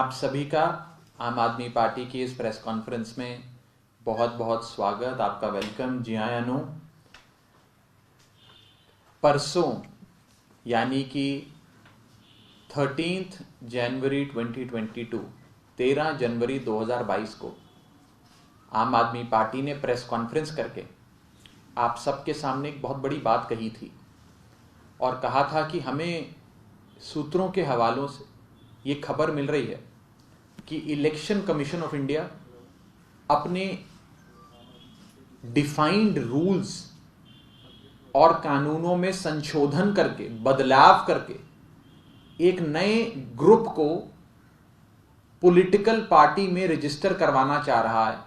आप सभी का आम आदमी पार्टी की इस प्रेस कॉन्फ्रेंस में बहुत बहुत स्वागत, आपका वेलकम। जी हाँ अनु, परसों यानी कि 13 जनवरी 2022 13 जनवरी 2022 को आम आदमी पार्टी ने प्रेस कॉन्फ्रेंस करके आप सबके सामने एक बहुत बड़ी बात कही थी और कहा था कि हमें सूत्रों के हवालों से ये खबर मिल रही है कि इलेक्शन कमीशन ऑफ इंडिया अपने डिफाइंड रूल्स और कानूनों में संशोधन करके, बदलाव करके एक नए ग्रुप को पॉलिटिकल पार्टी में रजिस्टर करवाना चाह रहा है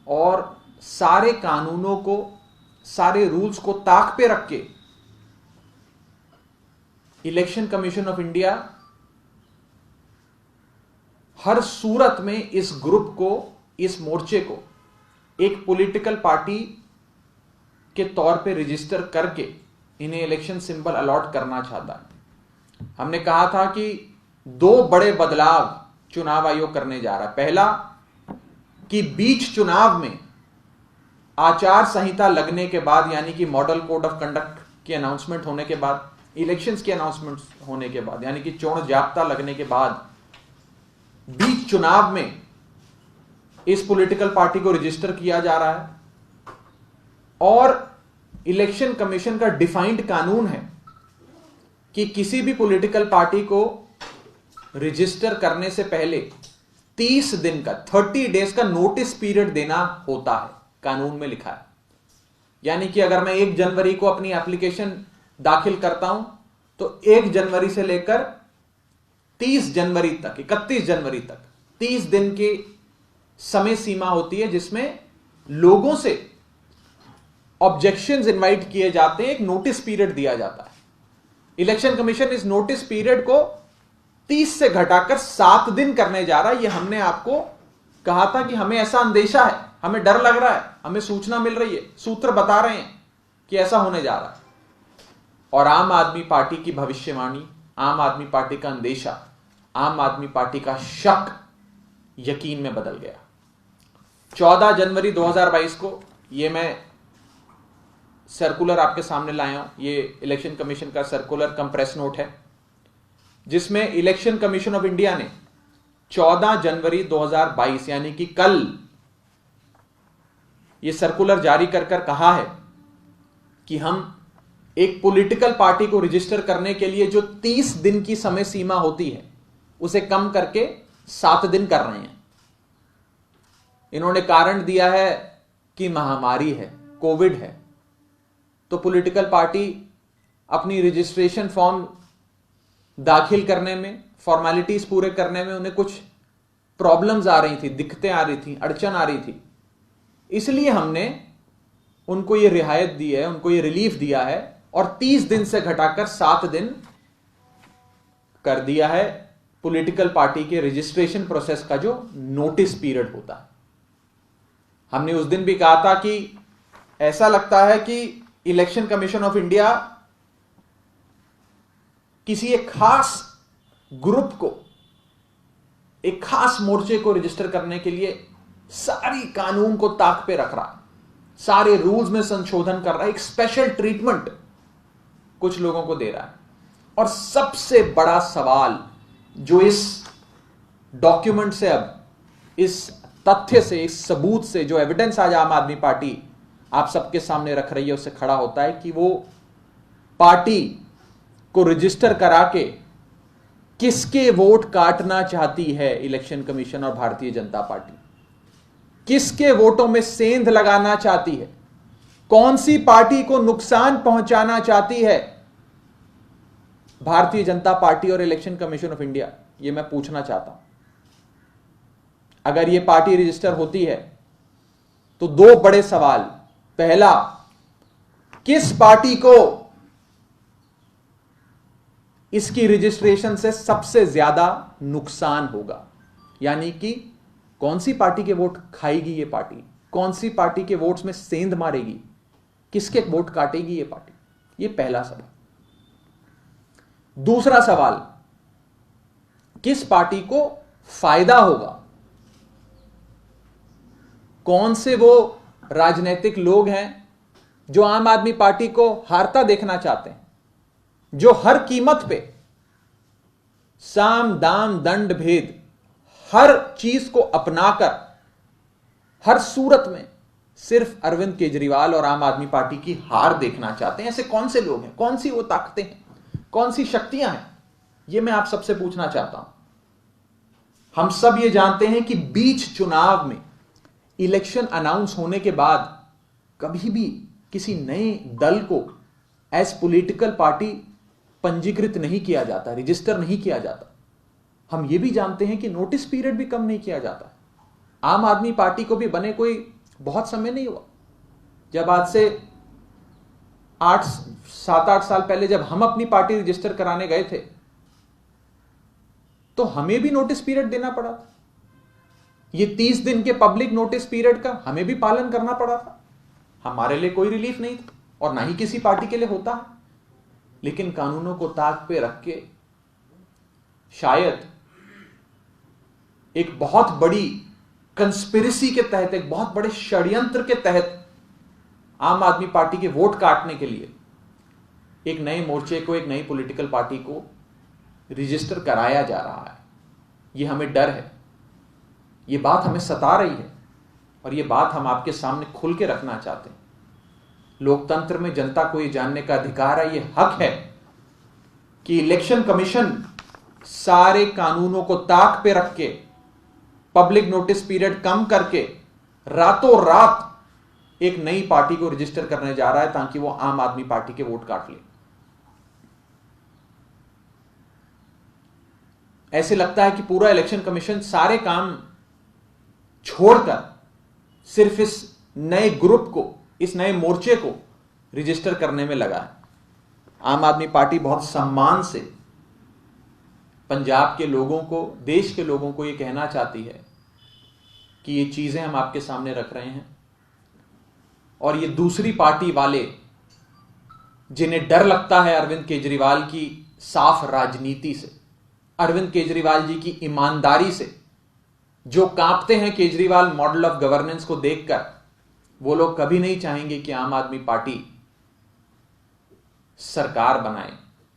और सारे कानूनों को, सारे रूल्स को ताक पे रख के इलेक्शन कमीशन ऑफ इंडिया हर सूरत में इस ग्रुप को, इस मोर्चे को एक पॉलिटिकल पार्टी के तौर पे रजिस्टर करके इन्हें इलेक्शन सिंबल अलॉट करना चाहता है। हमने कहा था कि दो बड़े बदलाव चुनाव आयोग करने जा रहा है। पहला कि बीच चुनाव में आचार संहिता लगने के बाद, यानी कि मॉडल कोड ऑफ कंडक्ट की अनाउंसमेंट होने के बाद, इलेक्शंस की अनाउंसमेंट होने के बाद, यानी कि चोण जाब्ता लगने के बाद बीच चुनाव में इस पॉलिटिकल पार्टी को रजिस्टर किया जा रहा है। और इलेक्शन कमीशन का डिफाइंड कानून है कि किसी भी पॉलिटिकल पार्टी को रजिस्टर करने से पहले 30 दिन का, 30 डेज का नोटिस पीरियड देना होता है, कानून में लिखा है। यानी कि अगर मैं 1 जनवरी को अपनी एप्लीकेशन दाखिल करता हूं तो 1 जनवरी से लेकर 30 जनवरी तक, 31 जनवरी तक 30 दिन की समय सीमा होती है जिसमें लोगों से ऑब्जेक्शंस इनवाइट किए जाते हैं, एक नोटिस पीरियड दिया जाता है। इलेक्शन कमीशन इस नोटिस पीरियड को 30 से घटाकर 7 दिन करने जा रहा है। यह हमने आपको कहा था कि हमें ऐसा अंदेशा है, हमें डर लग रहा है, हमें सूचना मिल रही है, सूत्र बता रहे हैं कि ऐसा होने जा रहा है। और आम आदमी पार्टी की भविष्यवाणी, आम आदमी पार्टी का अंदेशा, आम आदमी पार्टी का शक यकीन में बदल गया। 14 जनवरी 2022 को ये मैं सर्कुलर आपके सामने लाया हूं। ये इलेक्शन कमीशन का सर्कुलर कम प्रेस नोट है जिसमें इलेक्शन कमीशन ऑफ इंडिया ने 14 जनवरी 2022 यानी कि कल ये सर्कुलर जारी कर कहा है कि हम एक पॉलिटिकल पार्टी को रजिस्टर करने के लिए जो 30 दिन की समय सीमा होती है उसे कम करके 7 दिन कर रहे हैं। इन्होंने कारण दिया है कि महामारी है, कोविड है, तो पॉलिटिकल पार्टी अपनी रजिस्ट्रेशन फॉर्म दाखिल करने में, फॉर्मेलिटीज पूरे करने में उन्हें कुछ प्रॉब्लम्स आ रही थी, दिक्कतें आ रही थी, अड़चन आ रही थी। इसलिए हमने उनको ये रियायत दी है, उनको ये रिलीफ दिया है और 30 दिन से घटाकर 7 दिन कर दिया है पॉलिटिकल पार्टी के रजिस्ट्रेशन प्रोसेस का जो नोटिस पीरियड होता है। हमने उस दिन भी कहा था कि ऐसा लगता है कि इलेक्शन कमीशन ऑफ इंडिया किसी एक खास ग्रुप को, एक खास मोर्चे को रजिस्टर करने के लिए सारी कानून को ताक पे रख रहा है, सारे रूल्स में संशोधन कर रहा है, एक स्पेशल ट्रीटमेंट कुछ लोगों को दे रहा है। और सबसे बड़ा सवाल जो इस डॉक्यूमेंट से, अब इस तथ्य से, इस सबूत से, जो एविडेंस आज आम आदमी पार्टी आप सबके सामने रख रही है, उससे खड़ा होता है कि वो पार्टी को रजिस्टर करा के किसके वोट काटना चाहती है इलेक्शन कमीशन और भारतीय जनता पार्टी, किसके वोटों में सेंध लगाना चाहती है, कौन सी पार्टी को नुकसान पहुंचाना चाहती है भारतीय जनता पार्टी और इलेक्शन कमीशन ऑफ इंडिया। यह मैं पूछना चाहता हूं। अगर यह पार्टी रजिस्टर होती है तो दो बड़े सवाल। पहला, किस पार्टी को इसकी रजिस्ट्रेशन से सबसे ज्यादा नुकसान होगा, यानी कि कौन सी पार्टी के वोट खाएगी ये पार्टी, कौन सी पार्टी के वोट्स में सेंध मारेगी, किसके वोट काटेगी ये पार्टी। ये पहला सवाल। दूसरा सवाल, किस पार्टी को फायदा होगा, कौन से वो राजनीतिक लोग हैं जो आम आदमी पार्टी को हारता देखना चाहते हैं, जो हर कीमत पे साम दाम दंड भेद हर चीज को अपनाकर हर सूरत में सिर्फ अरविंद केजरीवाल और आम आदमी पार्टी की हार देखना चाहते हैं। ऐसे कौन से लोग हैं, कौन सी वो ताकतें हैं, कौन सी शक्तियां हैं, ये मैं आप सबसे पूछना चाहता हूं। हम सब ये जानते हैं कि बीच चुनाव में इलेक्शन अनाउंस होने के बाद कभी भी किसी नए दल को एज पॉलिटिकल पार्टी पंजीकृत नहीं किया जाता, रजिस्टर नहीं किया जाता। हम ये भी जानते हैं कि नोटिस पीरियड भी कम नहीं किया जाता। आम आदमी पार्टी को भी बने कोई बहुत समय नहीं हुआ। जब आज से 7-8 साल पहले जब हम अपनी पार्टी रजिस्टर कराने गए थे तो हमें भी नोटिस पीरियड देना पड़ा था। ये 30 दिन के पब्लिक नोटिस पीरियड का हमें भी पालन करना पड़ा था। हमारे लिए कोई रिलीफ नहीं था और ना ही किसी पार्टी के लिए होता है। लेकिन कानूनों को ताक पे रख के शायद एक बहुत बड़ी कंस्पिरेसी के तहत, एक बहुत बड़े षड्यंत्र के तहत आम आदमी पार्टी के वोट काटने के लिए एक नए मोर्चे को, एक नई पॉलिटिकल पार्टी को रजिस्टर कराया जा रहा है। यह हमें डर है, यह बात हमें सता रही है और यह बात हम आपके सामने खुल के रखना चाहते हैं। लोकतंत्र में जनता को यह जानने का अधिकार है, यह हक है कि इलेक्शन कमीशन सारे कानूनों को ताक पे रख के पब्लिक नोटिस पीरियड कम करके रातों रात एक नई पार्टी को रजिस्टर करने जा रहा है ताकि वो आम आदमी पार्टी के वोट काट ले। ऐसे लगता है कि पूरा इलेक्शन कमीशन सारे काम छोड़कर सिर्फ इस नए ग्रुप को, इस नए मोर्चे को रजिस्टर करने में लगा है। आम आदमी पार्टी बहुत सम्मान से पंजाब के लोगों को, देश के लोगों को यह कहना चाहती है कि ये चीजें हम आपके सामने रख रहे हैं और ये दूसरी पार्टी वाले जिन्हें डर लगता है अरविंद केजरीवाल की साफ राजनीति से, अरविंद केजरीवाल जी की ईमानदारी से, जो कांपते हैं केजरीवाल मॉडल ऑफ गवर्नेंस को देखकर, वो लोग कभी नहीं चाहेंगे कि आम आदमी पार्टी सरकार बनाए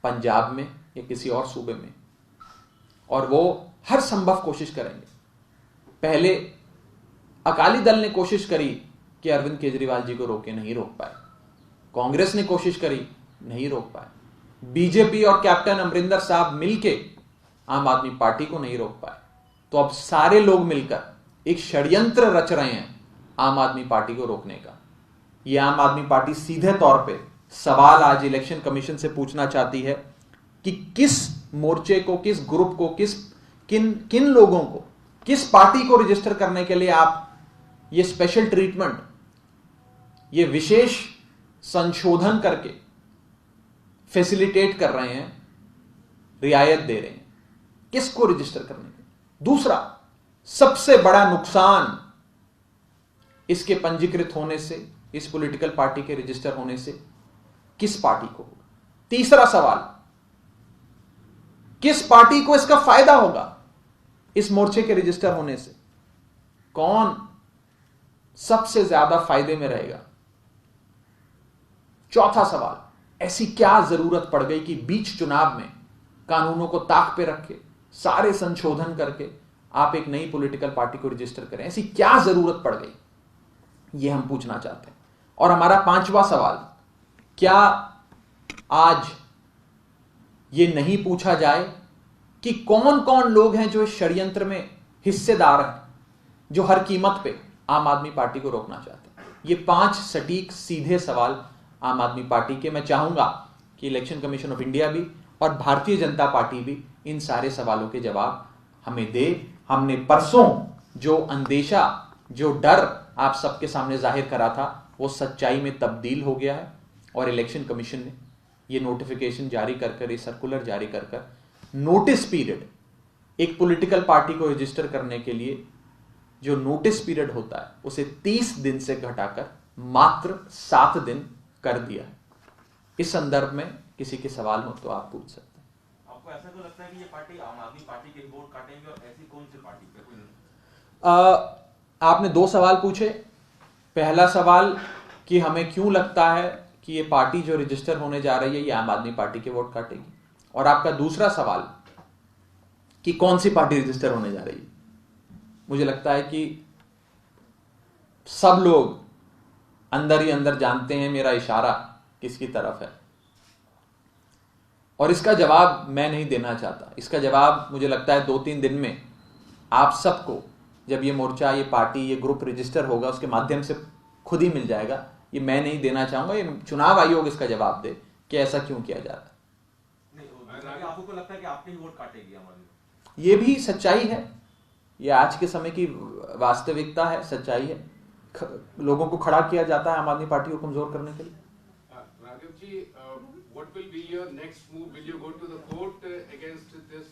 पंजाब में या किसी और सूबे में, और वो हर संभव कोशिश करेंगे। पहले अकाली दल ने कोशिश करी कि अरविंद केजरीवाल जी को रोके, नहीं रोक पाए। कांग्रेस ने कोशिश करी, नहीं रोक पाए। बीजेपी और कैप्टन अमरिंदर साहब मिलके आम आदमी पार्टी को नहीं रोक पाए। तो अब सारे लोग मिलकर एक षड्यंत्र रच रहे हैं आम आदमी पार्टी को रोकने का। यह आम आदमी पार्टी सीधे तौर पे सवाल आज इलेक्शन कमीशन से पूछना चाहती है कि किस मोर्चे को, किस ग्रुप को, किन लोगों को, किस पार्टी को रजिस्टर करने के लिए आप ये स्पेशल ट्रीटमेंट, ये विशेष संशोधन करके फैसिलिटेट कर रहे हैं, रियायत दे रहे हैं, किसको रजिस्टर करने के। दूसरा सबसे बड़ा नुकसान इसके पंजीकृत होने से, इस पॉलिटिकल पार्टी के रजिस्टर होने से किस पार्टी को होगा। तीसरा सवाल, किस पार्टी को इसका फायदा होगा इस मोर्चे के रजिस्टर होने से, कौन सबसे ज्यादा फायदे में रहेगा। चौथा सवाल, ऐसी क्या जरूरत पड़ गई कि बीच चुनाव में कानूनों को ताक पे रख के, सारे संशोधन करके आप एक नई पॉलिटिकल पार्टी को रजिस्टर करें, ऐसी क्या जरूरत पड़ गई, यह हम पूछना चाहते हैं। और हमारा पांचवा सवाल, क्या आज यह नहीं पूछा जाए कि कौन कौन लोग हैं जो इस षड्यंत्र में हिस्सेदार हैं, जो हर कीमत पे आम आदमी पार्टी को रोकना चाहते हैं। ये 5 सटीक सीधे सवाल आम आदमी पार्टी के, मैं चाहूंगा कि इलेक्शन कमीशन ऑफ इंडिया भी और भारतीय जनता पार्टी भी इन सारे सवालों के जवाब हमें दे। हमने परसों जो अंदेशा, जो डर आप सबके सामने जाहिर करा था, वो सच्चाई में तब्दील हो गया है और इलेक्शन कमीशन ने ये नोटिफिकेशन जारी कर, ये सर्कुलर जारी कर नोटिस पीरियड, एक पॉलिटिकल पार्टी को रजिस्टर करने के लिए जो नोटिस पीरियड होता है उसे 30 दिन से घटाकर मात्र 7 दिन कर दिया है। इस संदर्भ में किसी के सवाल हो तो आप पूछ सकते हैं। आपको ऐसा क्यों लगता है कि ये पार्टी आम आदमी पार्टी के वोट काटेंगे और ऐसी कौन सी पार्टी पे कोई? आपने दो सवाल पूछे। पहला सवाल कि हमें क्यों लगता है कि ये पार्टी जो रजिस्टर होने जा रही है ये आम आदमी पार्टी के वोट काटेगी, और आपका दूसरा सवाल कि कौन सी पार्टी रजिस्टर होने जा रही है। मुझे लगता है कि सब लोग अंदर ही अंदर जानते हैं मेरा इशारा किसकी तरफ है, और इसका जवाब मैं नहीं देना चाहता। इसका जवाब मुझे लगता है 2-3 दिन में आप सबको, जब ये मोर्चा, ये पार्टी, ये ग्रुप रजिस्टर होगा उसके माध्यम से खुद ही मिल जाएगा। ये मैं नहीं देना चाहूंगा, ये चुनाव आयोग इसका जवाब दे कि ऐसा क्यों किया जा रहा है। नहीं, आपको लगता है कि आपके ही वोट काटेगी आम आदमी? ये भी सच्चाई है, ये आज के समय की वास्तविकता है, सच्चाई है। लोगों को खड़ा किया जाता है आम आदमी पार्टी को कमजोर करने के लिए। Raghav ji, what will be your next move? Will you go to the court against this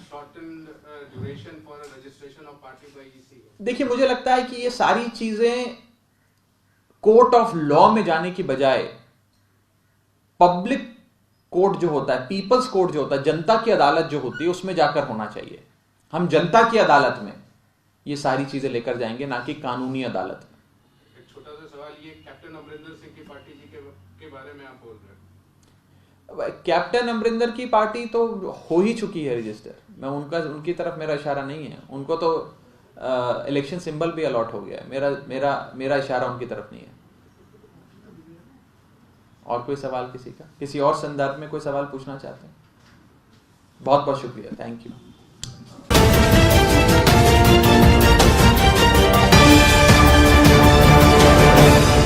shortened duration for a registration of party by EC? देखिए, मुझे लगता है कि ये सारी चीजें कोर्ट ऑफ लॉ में जाने की बजाय पब्लिक कोर्ट जो होता है, पीपल्स कोर्ट जो होता है, जनता की अदालत जो होती है, उसमें जाकर होना चाहिए। हम जनता की अदालत में ये सारी चीजें लेकर जाएंगे, ना कि कानूनी अदालत में। एक छोटा सा सवाल, ये कैप्टन अमरिंदर सिंह की पार्टी जी के बारे में आप बोल रहे हैं। कैप्टन अमरिंदर की पार्टी तो हो ही चुकी है रजिस्टर। मैं उनकी तरफ मेरा इशारा नहीं है। उनको तो इलेक्शन सिंबल भी अलॉट हो गया है। मेरा इशारा उनकी तरफ नहीं है। और कोई सवाल किसी का, किसी और संदर्भ में कोई सवाल पूछना चाहते हैं? बहुत बहुत शुक्रिया, थैंक यू।